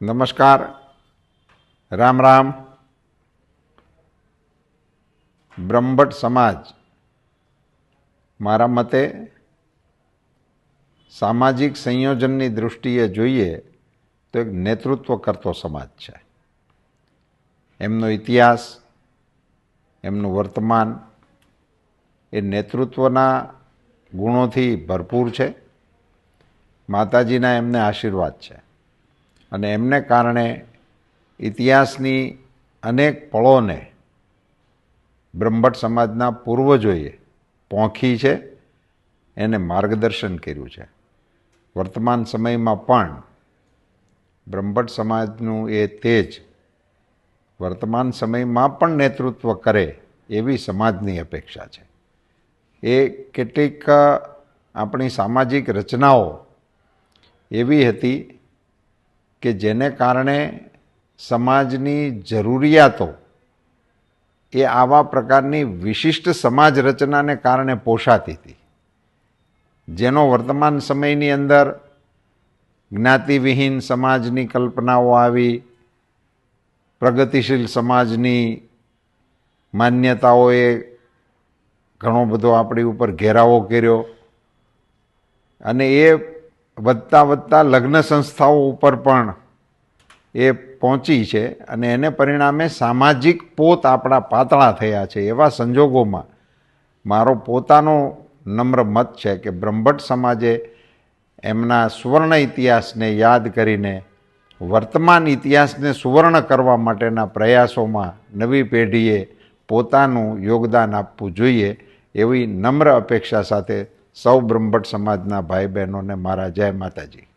નમસ્કાર, રામ રામ. બ્રહ્મભટ્ટ સમાજ મારા મતે સામાજિક સંયોજનની દૃષ્ટિએ જોઈએ તો એક નેતૃત્વ કરતો સમાજ છે. એમનો ઇતિહાસ, એમનું વર્તમાન એ નેતૃત્વના ગુણોથી ભરપૂર છે. માતાજીના એમને આશીર્વાદ છે અને એમને કારણે ઇતિહાસની અનેક પળોને બ્રહ્મભટ્ટ સમાજના પૂર્વજોએ પોંખી છે, એને માર્ગદર્શન કર્યું છે. વર્તમાન સમયમાં પણ બ્રહ્મભટ્ટ સમાજનું એ તેજ વર્તમાન સમયમાં પણ નેતૃત્વ કરે એવી સમાજની અપેક્ષા છે. એ કેટલીક આપણી સામાજિક રચનાઓ એવી હતી કે જેને કારણે સમાજની જરૂરિયાતો એ આવા પ્રકારની વિશિષ્ટ સમાજ રચનાને કારણે પોષાતી હતી, જેનો વર્તમાન સમયની અંદર જ્ઞાતિવિહીન સમાજની કલ્પનાઓ આવી, પ્રગતિશીલ સમાજની માન્યતાઓએ ઘણો બધો આપણી ઉપર ઘેરાવો કર્યો અને એ વધતા વધતા લગ્ન સંસ્થાઓ ઉપર પણ એ પહોંચી છે અને એને પરિણામે સામાજિક પોત આપણા પાતળા થયા છે. એવા સંજોગોમાં મારો પોતાનો નમ્ર મત છે કે બ્રહ્મભટ્ટ સમાજે એમના સુવર્ણ ઇતિહાસને યાદ કરીને વર્તમાન ઇતિહાસને સુવર્ણ કરવા માટેના પ્રયાસોમાં નવી પેઢીએ પોતાનું યોગદાન આપવું જોઈએ એવી નમ્ર અપેક્ષા સાથે સૌ બ્રહ્મભટ્ટ સમાજના ભાઈ બહેનોને મારા જય માતાજી.